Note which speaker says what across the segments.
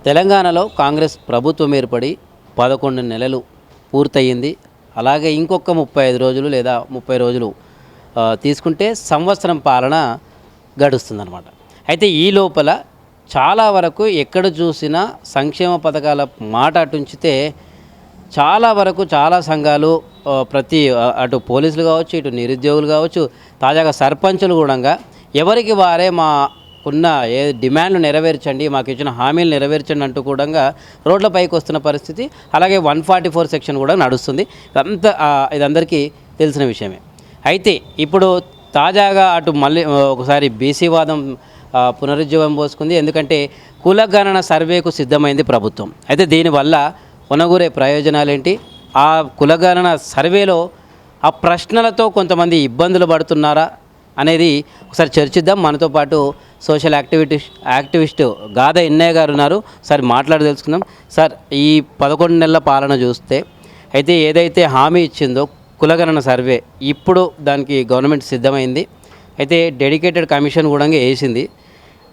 Speaker 1: తెలంగాణలో కాంగ్రెస్ ప్రభుత్వం ఏర్పడి 11 నెలలు పూర్తయింది. అలాగే ఇంకొక 35 రోజులు లేదా 30 రోజులు తీసుకుంటే సంవత్సరం పాలన గడుస్తుందన్నమాట. అయితే ఈ లోపల చాలా వరకు ఎక్కడ చూసినా సంక్షేమ పథకాల మాట అటుంచితే చాలా వరకు చాలా సంఘాలు అటు పోలీసులు కావచ్చు, ఇటు నిరుద్యోగులు కావచ్చు, తాజాగా సర్పంచులు కూడా ఎవరికి వారే మా ఉన్న డిమాండ్లు నెరవేర్చండి, మాకు ఇచ్చిన హామీలు నెరవేర్చండి అంటూ కూడా రోడ్లపైకి వస్తున్న పరిస్థితి. అలాగే 144 సెక్షన్ కూడా నడుస్తుంది. ఇదందరికీ తెలిసిన విషయమే. అయితే ఇప్పుడు తాజాగా అటు మళ్ళీ ఒకసారి బీసీ వాదం పునరుజ్జీవం పోసుకుంది. ఎందుకంటే కులగణన సర్వేకు సిద్ధమైంది ప్రభుత్వం. అయితే దీనివల్ల కొనగూరే ప్రయోజనాలు ఏంటి, ఆ కులగణన సర్వేలో ఆ ప్రశ్నలతో కొంతమంది ఇబ్బందులు పడుతున్నారా అనేది ఒకసారి చర్చిద్దాం. మనతో పాటు సోషల్ యాక్టివిస్ట్ గాదా ఎన్నయ్య గారు ఉన్నారు. సార్ మాట్లాడి తెలుసుకుందాం. సార్, ఈ 11 నెలల పాలన చూస్తే అయితే ఏదైతే హామీ ఇచ్చిందో కులగణన సర్వే, ఇప్పుడు దానికి గవర్నమెంట్ సిద్ధమైంది. అయితే డెడికేటెడ్ కమిషన్ కూడా వేసింది.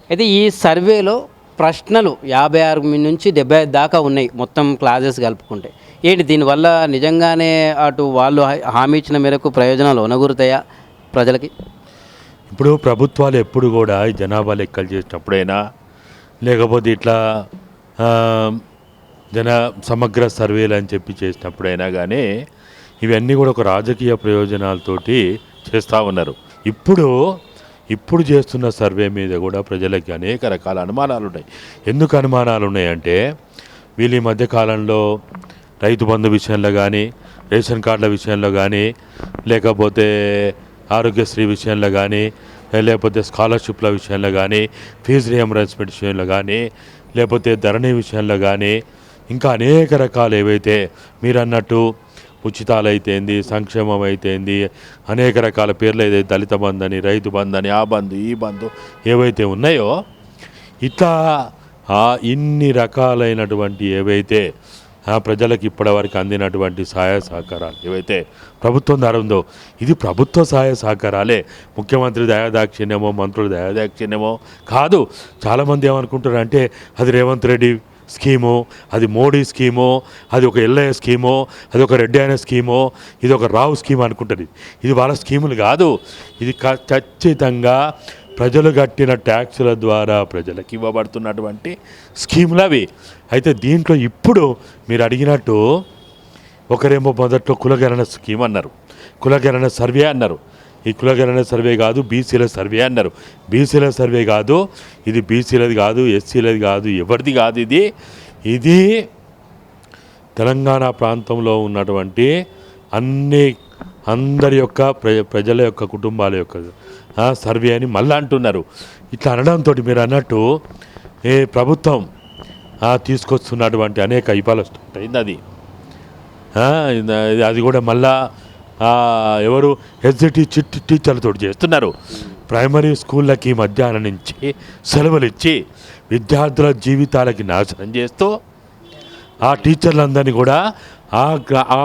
Speaker 1: అయితే ఈ సర్వేలో ప్రశ్నలు 56 నుంచి 75 దాకా ఉన్నాయి, మొత్తం క్లాసెస్ కలుపుకుంటే. ఏంటి దీనివల్ల నిజంగానే అటు వాళ్ళు హామీ ఇచ్చిన మేరకు ప్రయోజనాలు ఒనగూరుతాయా ప్రజలకి?
Speaker 2: ఇప్పుడు ప్రభుత్వాలు ఎప్పుడు కూడా జనాభా లెక్కలు చేసినప్పుడైనా లేకపోతే ఇట్లా సమగ్ర సర్వేలు అని చెప్పి చేసినప్పుడైనా కానీ ఇవన్నీ కూడా ఒక రాజకీయ ప్రయోజనాలతోటి చేస్తూ ఉన్నారు. ఇప్పుడు చేస్తున్న సర్వే మీద కూడా ప్రజలకి అనేక రకాల అనుమానాలు ఉన్నాయి. ఎందుకు అనుమానాలు ఉన్నాయంటే, వీళ్ళు ఈ మధ్యకాలంలో రైతు బంధు విషయంలో కానీ, రేషన్ కార్డుల విషయంలో కానీ, లేకపోతే ఆరోగ్యశ్రీ విషయంలో కానీ, లేకపోతే స్కాలర్షిప్ల విషయంలో కానీ, ఫీజు రియంబర్స్మెంట్ విషయంలో కానీ, లేకపోతే ధరణి విషయంలో కానీ, ఇంకా అనేక రకాలు ఏవైతే మీరు అన్నట్టు ఉచితాలు అయితేంది, సంక్షేమం అయితేంది, అనేక రకాల పేర్లు ఏదైతే దళిత బంధు అని, రైతు బంధు అని, ఆ బంధు ఈ బంధు ఏవైతే ఉన్నాయో, ఇట్లా ఇన్ని రకాలైనటువంటి ఏవైతే ప్రజలకు ఇప్పటివరకు అందినటువంటి సహాయ సహకారాలు ఏవైతే ప్రభుత్వం ద్వారా ఉందో, ఇది ప్రభుత్వ సహాయ సహకారాలే. ముఖ్యమంత్రి దయాదాక్షిణ్యమో, మంత్రుల దయాదాక్షిణ్యమో కాదు. చాలామంది ఏమనుకుంటారు అంటే అది రేవంత్ రెడ్డి స్కీము, అది మోడీ స్కీము, అది ఒక ఎల్లయ్య స్కీము, అది ఒక రెడ్డి అయిన స్కీము, ఇది ఒక రావు స్కీమ్ అనుకుంటుంది. ఇది వాళ్ళ స్కీములు కాదు. ఇది ఖచ్చితంగా ప్రజలు కట్టిన ట్యాక్సుల ద్వారా ప్రజలకు ఇవ్వబడుతున్నటువంటి స్కీములు అవి. అయితే దీంట్లో ఇప్పుడు మీరు అడిగినట్టు ఒకరేమో మొదట్లో కులగణన స్కీమ్ అన్నారు, కులగణన సర్వే అన్నారు. ఈ కులగణన సర్వే కాదు, బీసీల సర్వే అన్నారు. బీసీల సర్వే కాదు, ఇది బీసీలది కాదు, ఎస్సీలది కాదు, ఎవరిది కాదు. ఇది తెలంగాణ ప్రాంతంలో ఉన్నటువంటి అందరి యొక్క ప్రజల యొక్క కుటుంబాల యొక్క సర్వే అని మళ్ళీ అంటున్నారు. ఇట్లా అనడంతో మీరు అన్నట్టు ప్రభుత్వం తీసుకొస్తున్నటువంటి అనేక ఇబ్బందులు అయింది. అది కూడా మళ్ళా ఎవరు ఎస్జిటి టీచర్లతో చేస్తున్నారు. ప్రైమరీ స్కూళ్ళకి మధ్యాహ్నం నుంచి సెలవులు ఇచ్చి విద్యార్థుల జీవితాలకి నాశనం చేస్తూ ఆ టీచర్లందరినీ కూడా ఆ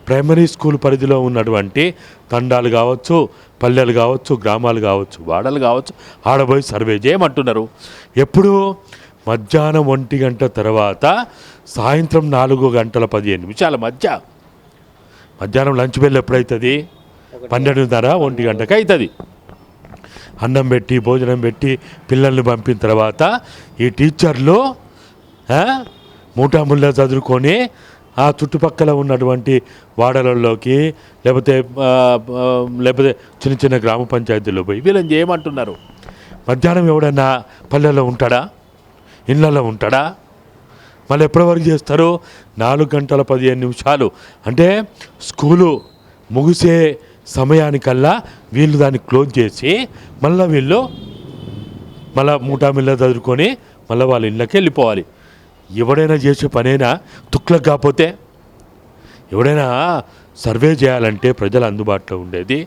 Speaker 2: ప్రైమరీ స్కూల్ పరిధిలో ఉన్నటువంటి తండాలు కావచ్చు, పల్లెలు కావచ్చు, గ్రామాలు కావచ్చు, వాడలు కావచ్చు, ఆడబోయి సర్వే చేయమంటున్నారు. ఎప్పుడు మధ్యాహ్నం 1 గంట తర్వాత సాయంత్రం 4:15 మధ్యాహ్నం లంచ్ బెల్ ఎప్పుడవుతుంది? 12:30, 1 గంటకి అవుతుంది. అన్నం పెట్టి భోజనం పెట్టి పిల్లల్ని పంపిన తర్వాత ఈ టీచర్లు మూటాముళ్ళ చదువుకొని ఆ చుట్టుపక్కల ఉన్నటువంటి వాడలలోకి లేకపోతే చిన్న చిన్న గ్రామ పంచాయతీల్లో పోయి వీళ్ళని చేయమంటున్నారు. మధ్యాహ్నం ఎవడన్నా పల్లెల్లో ఉంటాడా, ఇళ్ళల్లో ఉంటాడా? మళ్ళీ ఎప్పటివరకు చేస్తారు? 4:15 అంటే స్కూలు ముగిసే సమయానికల్లా వీళ్ళు దాన్ని క్లోజ్ చేసి వీళ్ళు మూటామిల్ల చదువుకొని వాళ్ళ ఇళ్ళకి వెళ్ళిపోవాలి. ఎవడైనా చేసే పనైనా తుక్లకు కాకపోతే, ఎవడైనా సర్వే చేయాలంటే ప్రజలు అందుబాటులో ఉండేది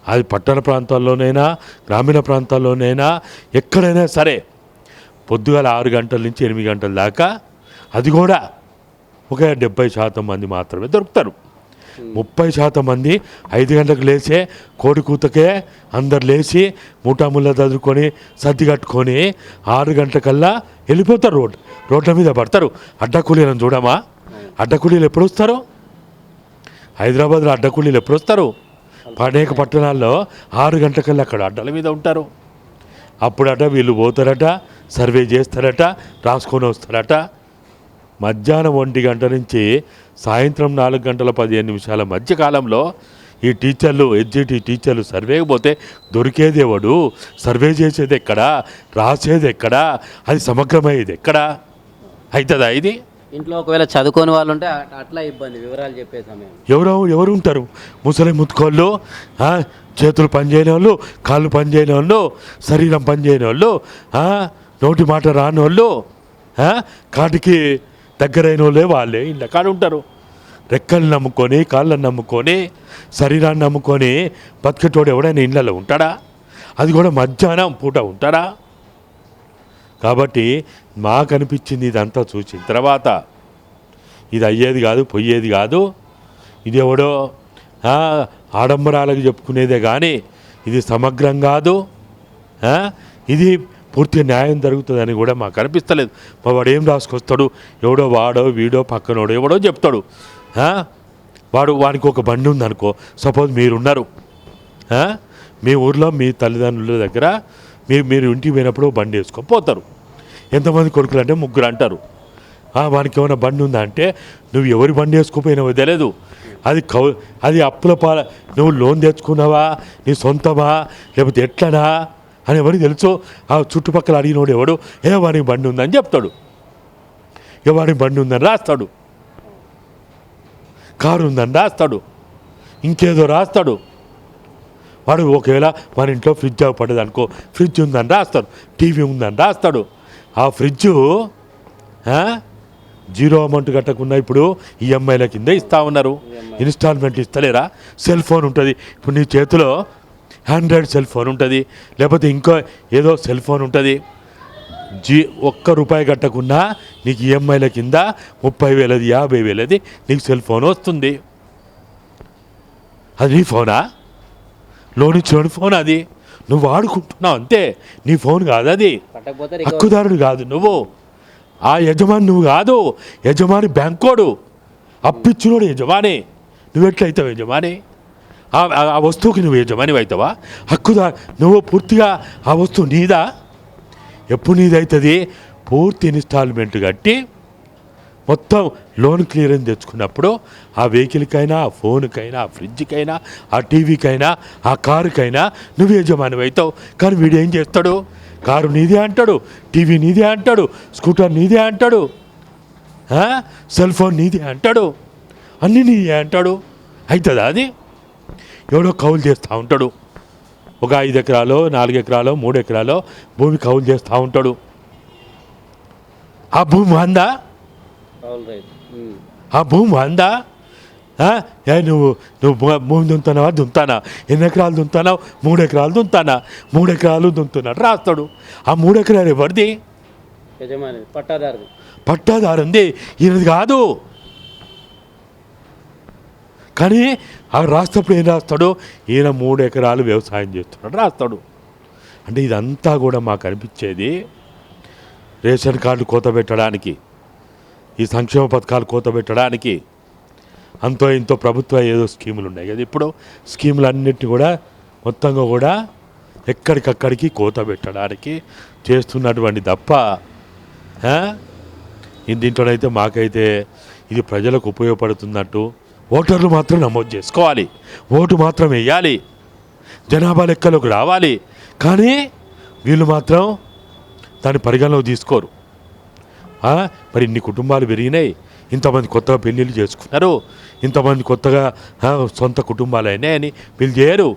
Speaker 2: అది పట్టణ ప్రాంతాల్లోనైనా గ్రామీణ ప్రాంతాల్లోనైనా ఎక్కడైనా సరే పొద్దుగాల 6 గంటల నుంచి 8 గంటల దాకా, అది కూడా ఒక 70% మంది మాత్రమే దొరుకుతారు. 30% మంది 5 గంటలకు లేచే కోడి కూతకే అందరు లేచి ముఠాముళ్ళ చదువుకొని సర్ది కట్టుకొని 6 గంటలకల్లా వెళ్ళిపోతారు. రోడ్ల మీద పడతారు. అడ్డకూలీలను చూడమా? అడ్డకూలీలు ఎప్పుడు వస్తారు? హైదరాబాద్లో అడ్డకూలీలు ఎప్పుడు వస్తారు? అనేక పట్టణాల్లో 6 గంటలకల్లా అక్కడ అడ్డల మీద ఉంటారు. అప్పుడట వీళ్ళు పోతారట, సర్వే చేస్తారట, రాసుకొని వస్తారట. మధ్యాహ్నం 1 గంట నుంచి సాయంత్రం 4 గంటల 15 నిమిషాల మధ్యకాలంలో ఈ టీచర్లు, ఎడ్జిటి టీచర్లు సర్వేకి పోతే దొరికేది ఎవడు? సర్వే చేసేది ఎక్కడా? రాసేది ఎక్కడా? అది సమగ్రమయ్యేది ఎక్కడా? అవుతుందా ఇది?
Speaker 1: ఇంట్లో ఒకవేళ చదువుకోని వాళ్ళు ఉంటే అట్లా ఇబ్బంది, వివరాలు చెప్పే సమయం.
Speaker 2: ఎవరు ఉంటారు? ముసలి ముత్తుకోళ్ళు, చేతులు పనిచేయని వాళ్ళు, కాళ్ళు పనిచేయని వాళ్ళు, శరీరం పనిచేయని వాళ్ళు, నోటి మాట రాని వాళ్ళు, కాటికి దగ్గరైన వాళ్ళే వాళ్ళే ఇళ్ళ కాడ ఉంటారు. రెక్కలు నమ్ముకొని, కాళ్ళని నమ్ముకొని, శరీరాన్ని నమ్ముకొని బతికేటోడు ఎవడైనా ఇళ్ళలో ఉంటాడా? అది కూడా మధ్యాహ్నం పూట ఉంటాడా? కాబట్టి మాకు అనిపించింది ఇదంతా చూసిన తర్వాత ఇది అయ్యేది కాదు, పోయేది కాదు. ఇది ఎవడో ఆడంబరాలకు చెప్పుకునేదే కానీ ఇది సమగ్రం కాదు. ఇది పూర్తిగా న్యాయం జరుగుతుందని కూడా మాకు అనిపిస్తలేదు. మా వాడు ఏం రాసుకొస్తాడు? ఎవడో వాడో వీడో పక్కనోడో ఎవడో చెప్తాడు. వాడికి ఒక బండి ఉందనుకో, సపోజ్ మీరున్నారు, మీ ఊర్లో మీ తల్లిదండ్రుల దగ్గర మీరు ఇంటికి పోయినప్పుడు బండి వేసుకొని పోతారు. ఎంతమంది కొడుకులు అంటే 3 అంటారు. వానికి ఏమైనా బండి ఉందా అంటే నువ్వు ఎవరి బండి వేసుకుపోయినావో తెలియదు. అది అప్పుల నువ్వు లోన్ తెచ్చుకున్నావా, నీ సొంతమా, లేకపోతే ఎట్లనా అని ఎవరికి తెలుసు? ఆ చుట్టుపక్కల అడిగినోడు ఎవడు వానికి బండి ఉందని చెప్తాడు. వానికి బండి ఉందని రాస్తాడు, కారు ఉందని రాస్తాడు, ఇంకేదో రాస్తాడు. వాడు ఒకవేళ మన ఇంట్లో ఫ్రిడ్జ్ పడ్డది అనుకో, ఫ్రిడ్జ్ ఉందని రాస్తాడు, టీవీ ఉందని రాస్తాడు. ఆ ఫ్రిడ్జు 0 అమౌంట్ కట్టకుండా ఇప్పుడు ఈఎంఐల కింద ఇస్తూ ఉన్నారు. ఇన్స్టాల్మెంట్ ఇస్తలేరా? సెల్ ఫోన్ ఉంటుంది. ఇప్పుడు నీ చేతిలో ఆండ్రాయిడ్ సెల్ ఫోన్ ఉంటుంది, లేకపోతే ఇంకో ఏదో సెల్ ఫోన్ ఉంటుంది. ₹1 కట్టకుండా నీకు ఈఎంఐల కింద 30,000, 50,000 నీకు సెల్ ఫోన్ వస్తుంది. అది నీ ఫోనా? లోన్ ఇచ్చిన ఫోన్ అది. నువ్వు వాడుకుంటున్నావు అంతే, నీ ఫోన్ కాదు అది. హక్కుదారుడు కాదు నువ్వు, ఆ యజమాని నువ్వు కాదు. యజమాని బ్యాంకోడు, అప్పిచ్చినోడు యజమాని. నువ్వెట్లయితావు యజమాని? ఆ వస్తువుకి నువ్వు యజమాని అవుతావా? నువ్వు పూర్తిగా ఆ వస్తువు నీదా? ఎప్పుడు నీదవుతుంది? పూర్తి ఇన్స్టాల్మెంట్ కట్టి మొత్తం లోన్ క్లియరెన్స్ తెచ్చుకున్నప్పుడు ఆ వెహికల్కైనా, ఆ ఫోన్కైనా, ఆ ఫ్రిడ్జ్కైనా, ఆ టీవీకైనా, ఆ కారుకైనా నువ్వు యజమాని అవుతావు. కానీ వీడు ఏం చేస్తాడు? కారు నీదే అంటాడు, టీవీ నీదే అంటాడు, స్కూటర్ నీదే అంటాడు, సెల్ ఫోన్ నీదే అంటాడు, అన్నీ నీదే అంటాడు. అవుతుందా అది? ఎవడో కౌలు చేస్తూ ఉంటాడు. ఒక 5 ఎకరాలో, 4 ఎకరాలో, 3 ఎకరాలో భూమి కౌలు చేస్తూ ఉంటాడు. ఆ భూమి అందా? ఆ భూమి అందా? నువ్వు భూమి దుంతానా? ఎన్ని ఎకరాలు దుంతానావు? 3 ఎకరాలు దుంతానా? 3 ఎకరాలు దుంతున్నాడు రాస్తాడు. ఆ 3 ఎకరాలు ఎవరిది? పట్టాదారుంది, ఈయనది కాదు. కానీ ఆ రాస్తప్పుడు ఏం రాస్తాడు? ఈయన 3 ఎకరాలు వ్యవసాయం చేస్తున్నాడు రాస్తాడు. అంటే ఇదంతా కూడా మాకు అనిపించేది రేషన్ కార్డు కోత పెట్టడానికి, ఈ సంక్షేమ పథకాలు కోత పెట్టడానికి, అంతో ఇంతో ప్రభుత్వ ఏదో స్కీములు ఉన్నాయి కదా. ఇప్పుడు స్కీములన్నింటినీ కూడా మొత్తంగా కూడా ఎక్కడికక్కడికి కోత పెట్టడానికి చేస్తున్నటువంటి తప్ప దీంట్లోనైతే మాకైతే ఇది ప్రజలకు ఉపయోగపడుతున్నట్టు. ఓటర్లు మాత్రం నమోదు చేసుకోవాలి, ఓటు మాత్రం వేయాలి, జనాభా లెక్కలోకి రావాలి. కానీ వీళ్ళు మాత్రం దాన్ని పరిగణలోకి తీసుకోరు. మరి ఇన్ని కుటుంబాలు పెరిగినాయి, ఇంతమంది కొత్తగా పెళ్ళిళ్ళు చేసుకున్నారు, ఇంతమంది కొత్తగా సొంత కుటుంబాలు అయినాయని వీళ్ళు చేయరు.